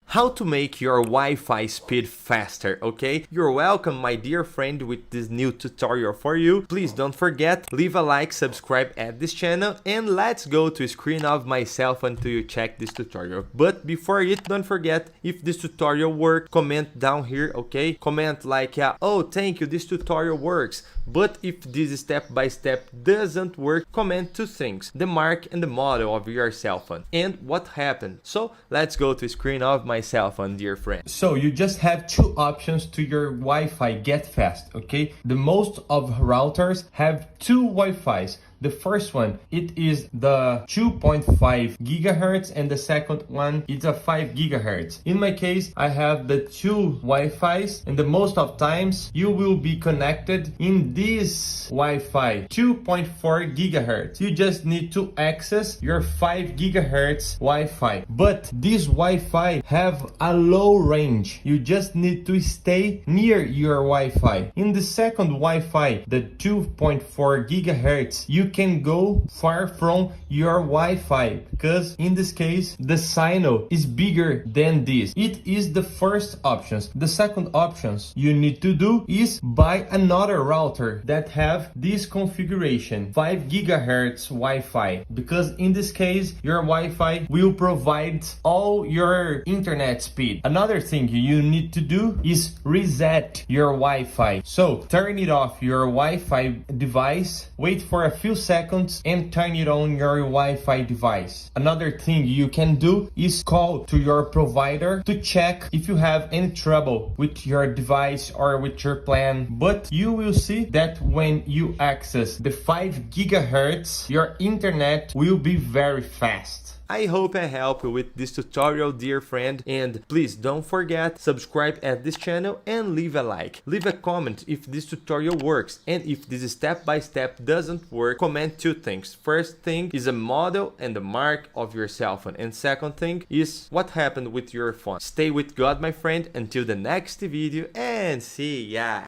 how to make your Wi-Fi speed faster, okay? You're welcome, my dear friend, with this new tutorial for you. Please don't forget, leave a like, subscribe at this channel, and let's go to screen of my cell phone until you check this tutorial. But before it, don't forget, if this tutorial worked, comment down here, okay? Comment like, oh, thank you, this tutorial works. But if this step-by-step doesn't work, comment two things: the mark and the model of your cell phone and what happened. So let's go to screen of my cell phone, dear friend. So you just have two options to your Wi-Fi get fast, okay? The most of routers have two Wi-Fis. The first one, it is the 2.5 gigahertz, and the second one is a 5 gigahertz. In my case, I have the two Wi-Fis, and the most of times you will be connected in this Wi-Fi 2.4 gigahertz. You just need to access your 5 gigahertz Wi-Fi. But this Wi-Fi have a low range. You just need to stay near your Wi-Fi. In the second Wi-Fi, the 2.4 gigahertz, you can go far from your Wi-Fi, because in this case the signal is bigger than this. It is the first options. The second options you need to do is buy another router that have this configuration, 5 gigahertz Wi-Fi, because in this case your Wi-Fi will provide all your internet speed. Another thing you need to do is reset your Wi-Fi. So turn it off your Wi-Fi device, wait for a few seconds, and turn it on your Wi-Fi device. Another thing you can do is call to your provider to check if you have any trouble with your device or with your plan. But you will see that when you access the 5 gigahertz, your internet will be very fast. I hope I helped you with this tutorial, dear friend, and please don't forget, subscribe at this channel and leave a like. Leave a comment if this tutorial works, and if this step-by-step doesn't work, comment two things. First thing is a model and the mark of your cell phone, and second thing is what happened with your phone. Stay with God, my friend, until the next video, and see ya!